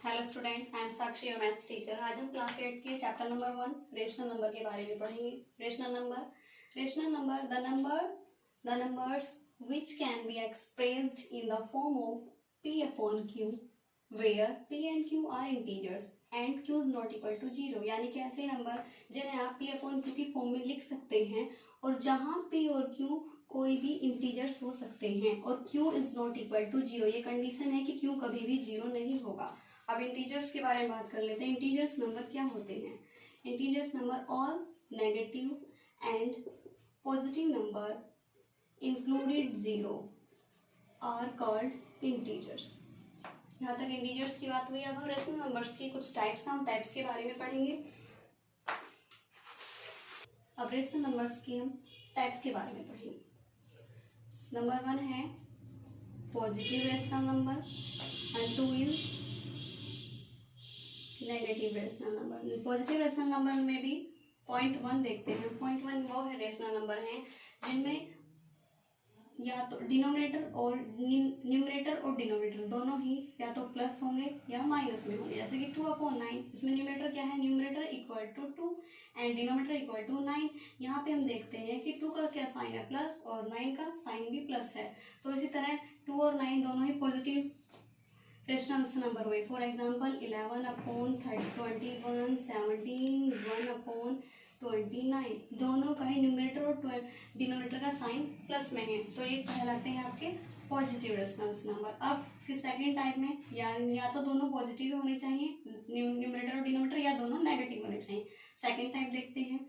Hello student, I am Sakshi, your maths teacher. आज हम class 8 के चैप्टर नंबर 1 रेशनल नंबर के बारे में पढ़ेंगे। Rational number the numbers which can be expressed in the form of p upon q where p and q are integers and q is not equal to 0। यानी कि ऐसे number जिन्हें आप p upon q की form में लिख सकते हैं और जहां p और q कोई भी इंटीजर्स हो सकते हैं और q is not equal to 0। ये कंडीशन है कि q कभी भी 0 नहीं होगा। अब इंटीजर्स के बारे में बात कर लेते हैं। इंटीजर्स नंबर क्या होते हैं? Integers number all negative and positive number included 0 are called integers. यहाँ तक इंटीजर्स की बात हुई। अब हम रेशनल नंबर्स की कुछ टाइप्स हम टाइप्स के बारे में पढ़ेंगे। अब रेशनल नंबर्स की हम टाइप्स के बारे में पढ़ेंगे। नंबर 1 है positive rational number and 2 is negative rational number. Positive rational number में भी पॉइंट 1 देखते हैं। पॉइंट 1 वो है रेशनल नंबर हैं जिनमें या तो न्यूमरेटर और डिनोमिनेटर दोनों ही या तो प्लस होंगे या माइनस में होंगे। जैसे कि 2/9, इसमें न्यूमरेटर क्या है? Numerator equal to 2 and denominator equal to 9। यहाँ पे हम देखते हैं कि 2 का क्या साइन है? प्लस, और 9 का साइन भी प्लस है। तो इसी तरह 2 और 9 दोनों ही पॉजिटिव रेशनल नंबर हुए। फॉर एग्जाम्पल 11/21, 17, 1/29 दोनों का ही न्यूमरेटर और डिनोमिनेटर का साइन प्लस में है, तो ये कहलाते हैं आपके पॉजिटिव रेशनल नंबर। अब इसके सेकेंड टाइप में या तो दोनों पॉजिटिव होने चाहिए न्यूमरेटर और डिनोमिनेटर, या दोनों नेगेटिव होने चाहिए। सेकेंड टाइप देखते हैं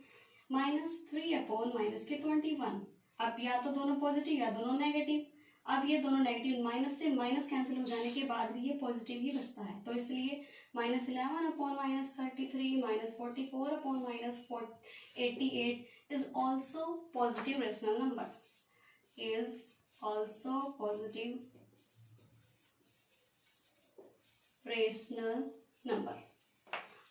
-3/-21। अब या तो दोनों पॉजिटिव या दोनों नेगेटिव। अब ये दोनों नेगेटिव, माइनस से माइनस कैंसिल हो जाने के बाद भी ये पॉजिटिव ही बचता है, तो इसलिए -11/-33 -44/-88 is also positive rational number, is also positive rational number.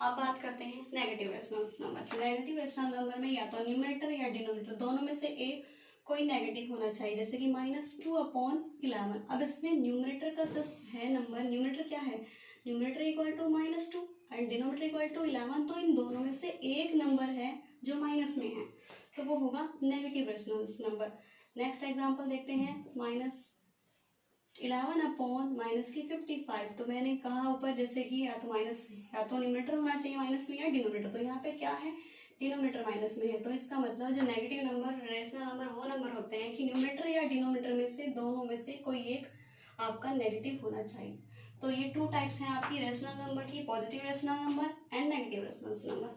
अब बात करते हैं negative rational number. Negative rational number में या तो न्यूमरेटर या डिनोमिनेटर दोनों में से एक कोई नेगेटिव होना चाहिए। जैसे कि -2/11। अब इसमें न्यूमरेटर का जो है नंबर, न्यूमरेटर क्या है? Numerator equal to -2 and denominator equal to 11। तो इन दोनों में से एक नंबर है जो माइनस में है, तो वो होगा negative rational number. Next example देखते हैं -11/-55। तो मैंने कहा ऊपर जैसे कि या तो न्यूमरेटर होना चाहिए माइनस में या डिनोमिनेटर, तो यहाँ पे क्या है? डिनोमिनेटर माइनस में है। तो इसका मतलब जो नेगेटिव नंबर रेशनल नंबर वो नंबर होते हैं कि न्यूमरेटर या डिनोमिनेटर में से दोनों में से कोई एक आपका नेगेटिव होना चाहिए। तो ये 2 टाइप्स हैं आपकी रेशनल नंबर की, positive rational number and negative rational number.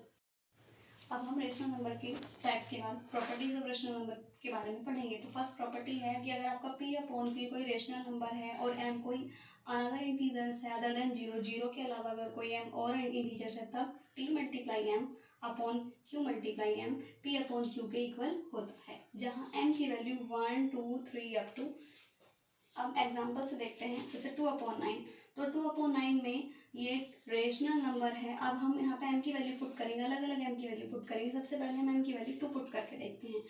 अब हम रेशनल नंबर के टाइप्स के बाद प्रॉपर्टीज ऑफ रेशनल नंबर के बारे में पढ़ेंगे। तो फर्स्ट प्रॉपर्टी है कि अगर आपका p/q कोई रेशनल नंबर है और m कोई अनदर इंटीजर्स है अदर देन 0 के अलावा अगर कोई m और इंटीजर्स है, तब p multiply m upon q multiply m p/q के इक्वल होता है, जहाँ m की वैल्यू 1, 2, 3 अप टू। अब एग्जाम्पल से देखते हैं। जैसे 2/9, तो 2/9 में ये रेशनल नंबर है। अब हम यहाँ पे m की वैल्यू पुट करेंगे, अलग अलग m की वैल्यू पुट करेंगे। सबसे पहले हम m की वैल्यू 2 पुट करके देखते हैं।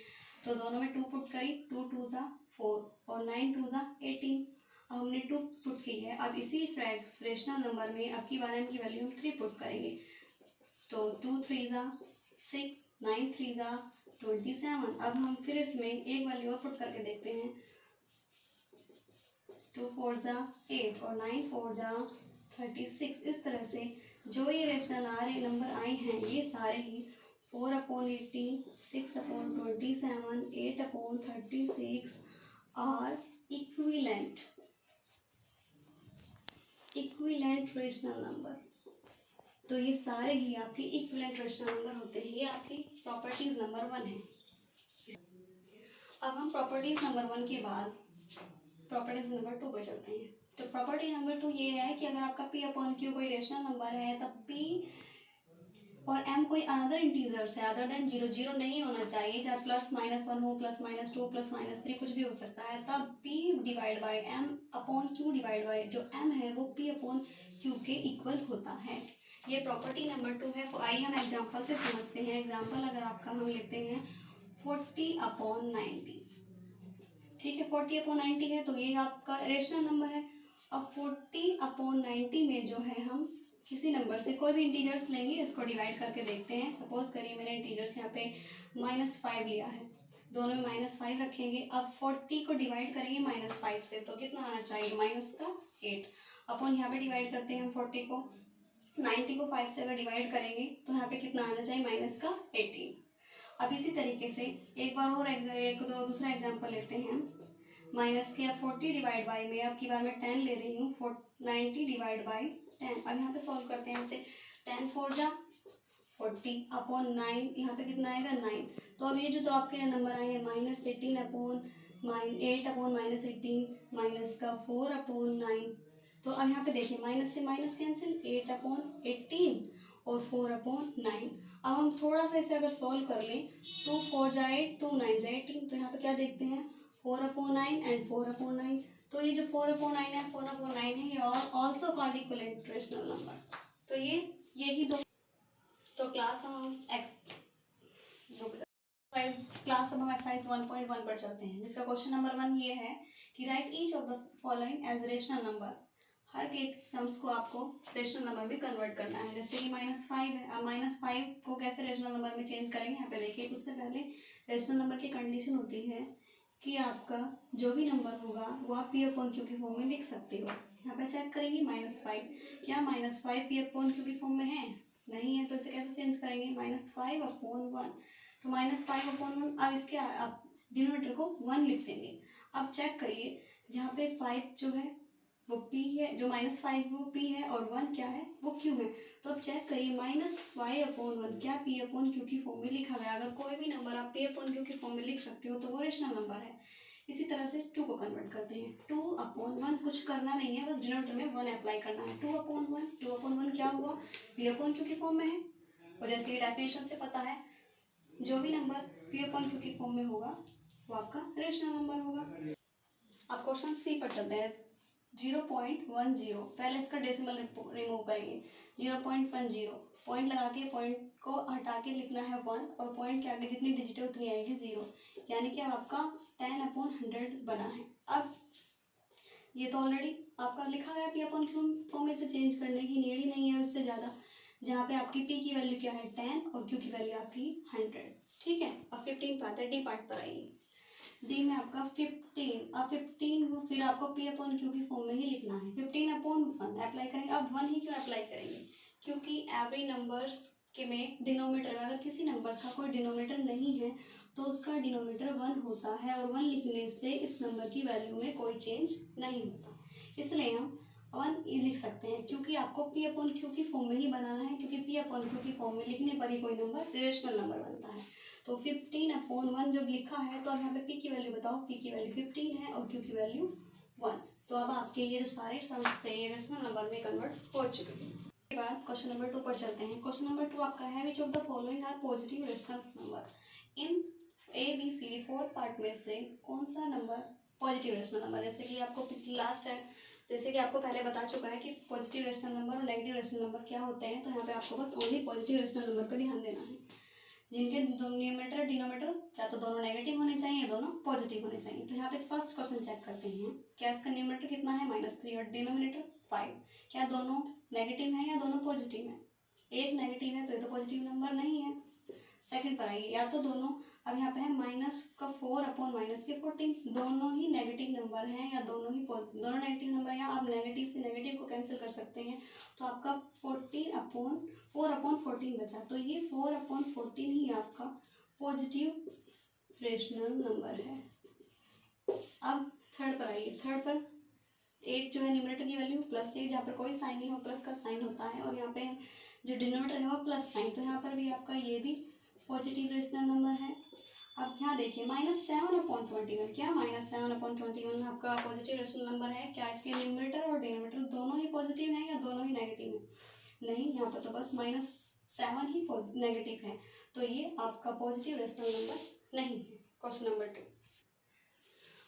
तो दोनों में 2 पुट करी, 2 2 ज़ा 4 और 9 2 ज़ा 18। अब हमने 2 पुट की है। अब इसी रेशनल नंबर में अब की बार m की वैल्यू हम 3 पुट करेंगे। तो 2 3 ज़ा 6, 9 3 ज़ा 27। अब हम फिर इसमें एक वैल्यू और पुट करके देखते हैं। 2 4 ज़ा 8 और 9 4 ज़ा 36। इस तरह से जो ये रेशनल नंबर आए हैं ये सारे ही 4/80, 6/27, 8/36 और इक्विवेलेंट रेशनल नंबर। तो ये सारे ही आपके इक्विवेलेंट रेशनल नंबर होते हैं। ये आपकी प्रॉपर्टीज नंबर 1 है। अब हम प्रॉपर्टीज नंबर 1 के बाद प्रॉपर्टीज नंबर 2 पर चलते हैं। तो प्रॉपर्टी नंबर 2 ये है कि अगर आपका p/q कोई रेशनल नंबर है, तब p और m कोई अनदर इंटीजर्स है अदर देन 0 नहीं होना चाहिए, चाहे +-1 हो, +-2, +-3 कुछ भी हो सकता है। तब p divide by m/q divide by जो m है वो p/q के इक्वल होता है। ये प्रॉपर्टी नंबर 2 है। तो आइए हम एग्जाम्पल से समझते हैं। एग्जाम्पल अगर आपका हम लेते हैं 40/90, ठीक है। 40/90 है तो ये आपका रेशनल नंबर है। अब 40/90 में जो है हम किसी नंबर से कोई भी इंटीजर्स लेंगे, इसको डिवाइड करके देखते हैं। सपोज करिए मैंने इंटीजर्स यहाँ पे -5 लिया है, दोनों में -5 रखेंगे। अब 40 को डिवाइड करेंगे -5 से, तो कितना आना चाहिए, -8 अपन यहाँ पे डिवाइड करते हैं हम 40 को। 90 को 5 से अगर डिवाइड करेंगे तो यहाँ पे कितना आना चाहिए, -18। अब इसी तरीके से एक बार और दूसरा एग्जाम्पल लेते हैं हम। माइनस के अब 40 डिवाइड बाई में अब की बार मैं 10 ले रही हूँ, 90 डिवाइड बाई 10। अब यहाँ पे सॉल्व करते हैं इसे। 10 4 जा 40 अपॉन 9, यहाँ पे कितना आएगा 9। तो अब ये जो तो आपके नंबर आए हैं -18 अपॉन 8 अपॉन -18 माइनस का 4 अपॉन 9। तो अब यहाँ पे देखिए माइनस से माइनस कैंसिल, 8 अपॉन 18 और 4 अपॉन 9। अब हम थोड़ा सा इसे अगर सॉल्व कर लें, 2 4 जाए 2 9 जाए 18, तो यहाँ पे क्या देखते हैं 4 अपॉन 9 एंड 4 अपॉन 9। तो ये जो 4 अपॉन 9 है 4 अपॉन 9 है, ये also called equivalent rational number. तो यही दो। तो क्लास अब हम एक्सरसाइज 1.1 पर चलते हैं, जिसका क्वेश्चन नंबर 1 ये है कि write each of the following as rational number. हर एक सम्स को आपको रेशनल नंबर में कन्वर्ट करना है। जैसे कि -5 है, अब -5 को कैसे रेशनल नंबर में चेंज करेंगे, यहाँ पे देखिए। उससे पहले रेशनल नंबर की कंडीशन होती है कि आपका जो भी नंबर होगा वो आप P अपॉन Q की फॉर्म में लिख सकते हो। यहाँ पे चेक करेंगे -5, क्या -5 P अपॉन Q की फॉर्म में है, नहीं है। तो इसे कैसे चेंज करेंगे, -5 अपॉन 1। तो -5 अपॉन 1, अब इसके आप डिनोमिनेटर को 1 लिख देंगे। अब चेक करिए, जहाँ पे 5 जो है वो P है, जो -5 वो P है और 1 क्या है, वो Q है। तो अब चेक करिए -5 अपॉन 1 क्या P अपॉन Q की फॉर्म में लिखा गया। अगर कोई भी नंबर आप P अपॉन Q की फॉर्म में लिख सकते हो तो वो रेशनल नंबर है। इसी तरह से 2 को कन्वर्ट करते हैं। 2 अपॉन 1 कुछ करना नहीं है, बस डिनोमिनेटर में 1 अप्लाई करना है। 2 अपॉन 1 क्या हुआ, P अपॉन Q की फॉर्म में है। और जैसे ये डेफिनेशन से पता है, जो भी नंबर P अपॉन Q की फॉर्म में होगा वो आपका रेशनल नंबर होगा। अब क्वेश्चन सी पर चलते हैं। 0.10, पहले इसका डेसिमल रिमूव करेंगे। 0.10 पॉइंट लगा के पॉइंट को हटा के लिखना है 1, और पॉइंट के आगे जितनी डिजिट है उतनी आएगी 0, यानी कि अब आपका 10 अपॉन 100 बना है। अब ये तो ऑलरेडी आपका लिखा गया P अपॉन Q फॉर्म में, से चेंज करने की नीड ही नहीं है उससे ज़्यादा। जहाँ पे आपकी P की वैल्यू क्या है 10 और Q की वैल्यू आपकी 100, ठीक है। अब 15 पार्ट है, डी पार्ट पर आइए। डी में आपका 15, अब 15 वो फिर आपको P अपॉन Q की फॉर्म में ही लिखना है। 15 अपॉन 1 अप्लाई करेंगे। अब 1 ही क्यों अप्लाई करेंगे, क्योंकि एवरी नंबर के में डिनोमिनेटर, अगर किसी नंबर का कोई डिनोमिनेटर नहीं है तो उसका डिनोमिनेटर 1 होता है, और 1 लिखने से इस नंबर की वैल्यू में कोई चेंज नहीं होता। इसलिए हम 1 लिख सकते हैं, क्योंकि आपको P अपॉन Q की फॉर्म में ही बनाना है, क्योंकि P अपॉन Q की फॉर्म में लिखने पर ही कोई नंबर रेशनल नंबर बनता है। तो 15 अपॉन 1 जब लिखा है तो अब यहाँ पे P की वैल्यू बताओ, P की वैल्यू 15 है और Q की वैल्यू 1। तो अब आपके ये जो सारे सम्स थे ये रेशनल नंबर में कन्वर्ट हो चुके हैं। उसके बाद क्वेश्चन नंबर 2 पर चलते हैं। क्वेश्चन नंबर 2 आपका है, which of the following are positive rational number. इन ABCD 4 पार्ट में से कौन सा नंबर पॉजिटिव रेशनल नंबर। जैसे कि आपको पिछले लास्ट है, जैसे कि आपको पहले बता चुका है कि पॉजिटिव रेशनल नंबर और नेगेटिव रेशनल नंबर क्या होते हैं। तो यहाँ पे आपको बस ओनली पॉजिटिव रेशनल नंबर पर ध्यान देना है, जिनके न्यूमरेटर डिनोमिनेटर या तो दोनों नेगेटिव होने चाहिए, दोनों पॉजिटिव होने चाहिए। तो यहाँ पे फर्स्ट क्वेश्चन चेक करते हैं, क्या इसका न्यूमरेटर कितना है -3 और डिनोमिनेटर 5, क्या दोनों नेगेटिव है या दोनों पॉजिटिव है। एक नेगेटिव है तो ये तो पॉजिटिव नंबर नहीं है। सेकंड पर आइए, या तो दोनों, अब यहाँ पे है -4 अपॉन -14, दोनों ही नेगेटिव नंबर हैं या दोनों ही पॉजिटिव, दोनों नेगेटिव नंबर हैं। आप नेगेटिव से नेगेटिव को कैंसिल कर सकते हैं, तो आपका 4 अपॉन 14 बचा। तो ये 4 अपॉन 14 ही आपका पॉजिटिव रेशनल नंबर है। अब थर्ड पर आइए, थर्ड पर 8 जो है न्यूमरेटर की वैल्यू +8, जहाँ पर कोई साइन नहीं हो प्लस का साइन होता है, और यहाँ पे जो डिनोमिनेटर है वो प्लस साइन, तो यहाँ पर भी आपका ये भी पॉजिटिव रेशनल नंबर है। अब यहाँ देखिए -7 अपॉन 21, क्या -7 अपॉन 21 आपका पॉजिटिव रेशनल नंबर है। क्या इसके न्यूमरेटर और डिनोमिनेटर दोनों ही पॉजिटिव हैं या दोनों ही नेगेटिव हैं, नहीं, यहाँ पर तो बस -7 ही नेगेटिव है, तो ये आपका पॉजिटिव रेशनल नंबर नहीं है। Question number 2।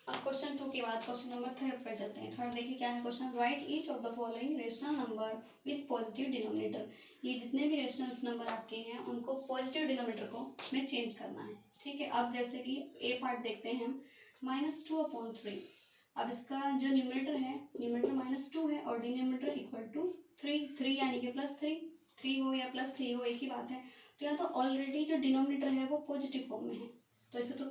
अब क्वेश्चन 2 के बाद क्वेश्चन नंबर 3 पर चलते हैं। थर्ड देखिए क्या है question, right each of the following rational number with positive denominator. ये जितने भी रेशनल नंबर आपके हैं उनको पॉजिटिव डिनोमिनेटर को में चेंज करना है, ठीक है। अब जैसे कि ए पार्ट देखते हैं हम, -2 अपॉन 3। अब इसका जो न्यूमरेटर है, न्यूमरेटर -2 है और डिनोमिनेटर =3 3 यानी कि +3 हो या +3 हो एक ही बात है। तो यहाँ तो ऑलरेडी जो डिनोमिनेटर है वो पॉजिटिव फॉर्म में है, तो इसे तो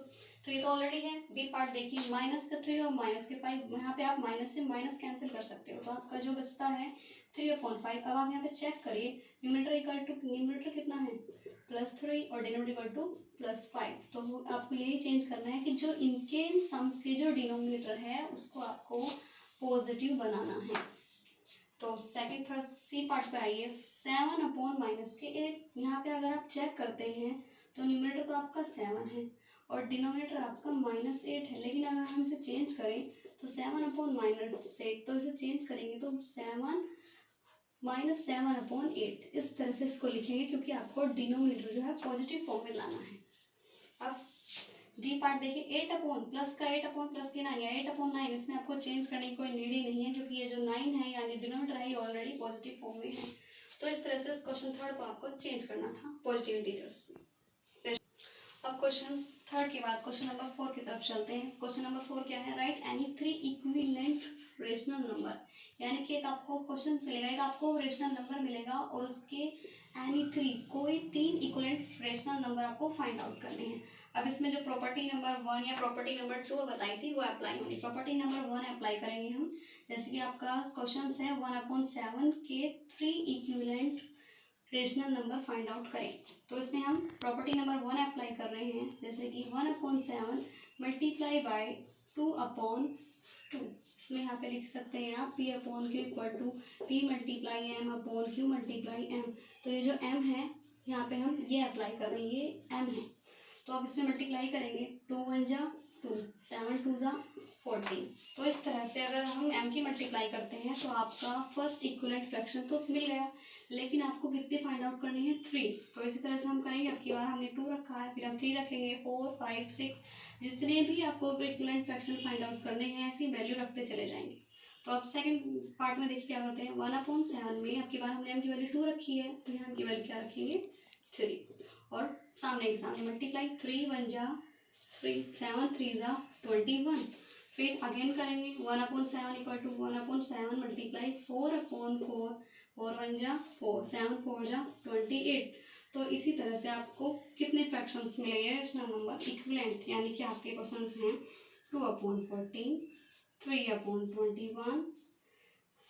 ये तो ऑलरेडी है। बी पार्ट देखिए, -3 और -5, यहाँ पे आप माइनस से माइनस कैंसिल कर सकते हो, तो आपका जो बचता है 3/5। अब आप यहाँ पे चेक करिए, न्यूमरेटर कितना है +3 और डिनोमिनेटर +5, तो आपको यही चेंज करना है कि जो इनके सम्स के जो डिनोमिनेटर है उसको आपको पॉजिटिव बनाना है। तो सेकंड थर्ड सी पार्ट पे आइए, 7/-8। यहाँ पे अगर आप चेक करते हैं तो न्यूमरेटर तो आपका 7 है और डिनोमिनेटर आपका -8 है, लेकिन अगर हम इसे चेंज करें तो 7/-8, तो इसे चेंज करेंगे तो 7/8 इस तरह से इसको लिखेंगे, क्योंकि आपको डिनोमिनेटर जो है पॉजिटिव फॉर्म में लाना है। अब डी पार्ट देखिए, 8 प्लस का 8 के 9 या 8/9, इसमें आपको चेंज करने की कोई नीड ही नहीं है, क्योंकि ये जो 9 है यानी डिनोमिनेटर है ये ऑलरेडी पॉजिटिव फॉर्म में है। तो इस तरह से इस क्वेश्चन थर्ड को आपको चेंज करना था पॉजिटिव इंटीजर्स में। अब क्वेश्चन थर्ड के बाद क्वेश्चन नंबर 4 की तरफ चलते हैं। क्वेश्चन नंबर 4 क्या है, right any 3 equivalent rational number, यानी कि एक आपको क्वेश्चन मिलेगा, एक आपको रेशनल नंबर मिलेगा और उसके एनी 3 कोई 3 इक्विवेलेंट रेशनल नंबर आपको फाइंड आउट करने हैं। अब इसमें जो प्रॉपर्टी नंबर 1 या प्रॉपर्टी नंबर 2 बताई थी वो अप्लाई होगी। प्रॉपर्टी नंबर 1 अप्लाई करेंगे हम, जैसे कि आपका क्वेश्चन है 1/7 के 3 equivalent rational number find out करें। तो इसमें हम प्रॉपर्टी नंबर 1 अप्लाई कर रहे हैं, जैसे कि 1/7 मल्टीप्लाई बाय 2/2। इसमें यहाँ पे लिख सकते हैं आप P/Q equal to P multiply M/Q multiply M। तो ये जो M है यहाँ पे हम ये अप्लाई कर रहे हैं, ये M है। तो अब इसमें मल्टीप्लाई करेंगे, 2 1 जा 2, 7 2 जा 14। तो इस तरह से अगर हम M की मल्टीप्लाई करते हैं तो आपका फर्स्ट इक्विवेलेंट फ्रैक्शन तो मिल गया, लेकिन आपको कितनी फाइंड आउट करनी है 3। तो इसी तरह से हम करेंगे, अब की बार हमने 2 रखा है, फिर हम 3 रखेंगे, 4 5 6, जितने भी आपको इक्विवेलेंट फ्रैक्शन फाइंड आउट करने हैं ऐसी वैल्यू रखते चले जाएंगे। तो अब सेकंड पार्ट में देखिए क्या करते हैं, 1/7 में अब की बार हमने M की वैल्यू 2 रखी है, तो यहाँ M की वैल्यू क्या रखेंगे 3, और सामने के सामने मल्टीप्लाई, 3 1 जा 3, 7 3 जा 21। फिर अगेन करेंगे 1/7 इक्वल टू 1/7 मल्टीप्लाई 4/4, 4 1 जा 4, 7 4 जा 28। तो इसी तरह से आपको कितने फ्रैक्शंस मिलेंगे रेशनल नंबर इक्विवेलेंट, यानी कि आपके क्वेश्चंस हैं 2/14, 3/21,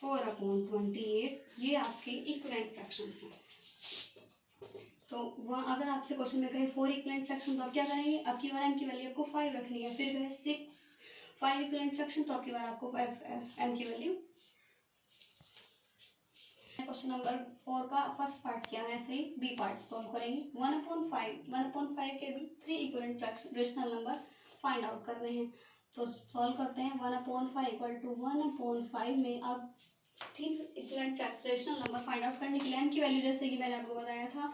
4/28, ये आपके इक्विवेलेंट फ्रैक्शंस हैं। तो वहाँ अगर आपसे क्वेश्चन में कहे 4 इक्विवेलेंट फ्रैक्शन, तो आप क्या करेंगे, अब की बार M की वैल्यू आपको 5 रखनी है। फिर कहे 5 इक्विवेलेंट फ्रैक्शन, तो अब की बार आपको 5 M की वैल्यू। क्वेश्चन नंबर 4 का फर्स्ट पार्ट क्या है, ऐसे ही बी पार्ट सॉल्व करेंगे। 1/5 के भी 3 equivalent fraction rational number find out करने हैं, तो सॉल्व करते हैं। 1/5 इक्वल टू 1/5 में अब 3 equivalent rational number find out करने के लिए M की वैल्यू, जैसे कि मैंने आपको बताया था,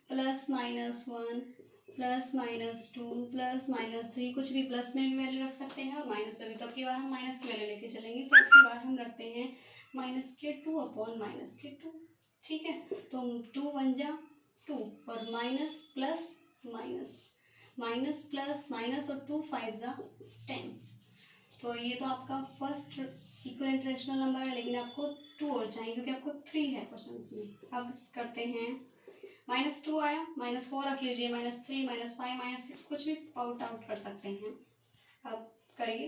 +-1 +-2 +-3, कुछ भी प्लस में भी वैल्यू रख सकते हैं और माइनस में भी। तो अब की बार हम माइनस की वैल्यू लेके चलेंगे, तो अब की बार हम रखते हैं -2/-2। ठीक है, तो 2 1 जा 2 और minus plus minus, minus plus minus और 2 5 जा 10। तो ये तो आपका फर्स्ट इक्विवेलेंट रेशनल नंबर है, लेकिन आपको 2 और चाहिए क्योंकि आपको 3 है क्वेश्चन में। अब करते हैं, -2 आया, -4 रख लीजिए, -3 -5 -6, कुछ भी आउट कर सकते हैं। अब करिए,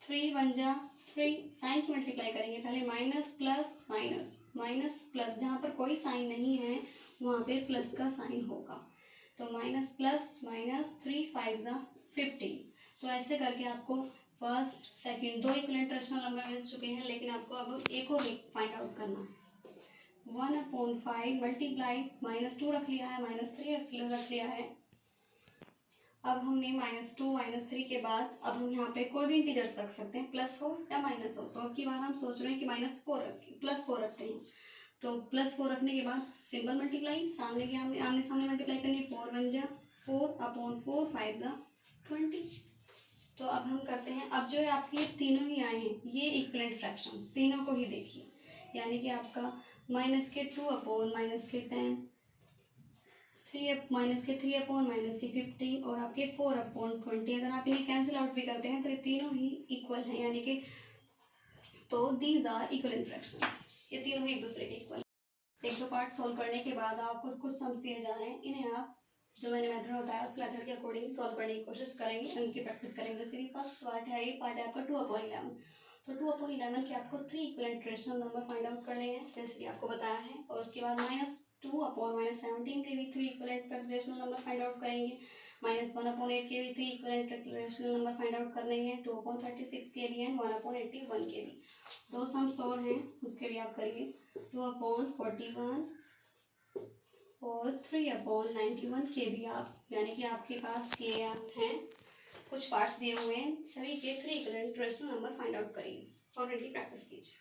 3 1 जा 3, साइन की मल्टीप्लाई करेंगे, पहले minus plus minus, minus plus, जहाँ पर कोई साइन नहीं है वहाँ पे प्लस का साइन होगा, तो माइनस प्लस माइनस, 3 5 जा 15। तो ऐसे करके आपको first second 2 equivalent rational number मिल चुके हैं, लेकिन आपको अब एक और फाइंड आउट करना है। 1/5 मल्टीप्लाई, -2 रख लिया है, -3 रख लिया है। अब हमने -2 -3 के बाद अब हम यहाँ पे कोई भी इंटीजर्स रख सकते हैं, प्लस हो या माइनस हो। तो अब की बार हम सोच रहे हैं कि +4 रखते हैं। तो +4 रखने के बाद सिंपल मल्टीप्लाई, सामने के आमने सामने मल्टीप्लाई करनी है, 4 1 जा 4/4, 5 जा 20। तो अब हम करते हैं, अब जो है आपके तीनों ही आए हैं ये इक्विवेलेंट फ्रैक्शंस, तीनों को ही देखिए, यानी कि आपका -2/-10, 3/-3/-50 और आपके 4/20। अगर आप इन्हें कैंसिल आउट भी करते हैं तो ये तीनों ही इक्वल हैं, यानी कि तो दीज आर इक्विवेलेंट फ्रैक्शंस, ये तीनों ही एक दूसरे के इक्वल। एक दो पार्ट सॉल्व करने के बाद आपको कुछ सम्स दिए जा रहे हैं, इन्हें आप जो मैंने मेथड बताया उस मेथड के अकॉर्डिंग सॉल्व करने की कोशिश करेंगे, उनकी प्रैक्टिस करेंगे। जैसे कि फर्स्ट पार्ट है, ये पार्ट है आपका 2/11। तो 2/11 के आपको 3 equivalent rational number find out करने हैं, जैसे कि आपको बताया है। और उसके बाद -2/-17 के भी 3 equivalent rational number find out करेंगे। -1/8 के भी 3 equivalent rational number find out करने हैं। 2/36 के भी एंड 1/81 के भी। दो सम्स और हैं, उसके भी आप करिए। 2/41 और 3/91 के भी आप, यानी कि आपके पास ये हैं कुछ पार्ट्स दिए हुए हैं, सभी के 3 equivalent rational number find out करिए और इनकी प्रैक्टिस कीजिए।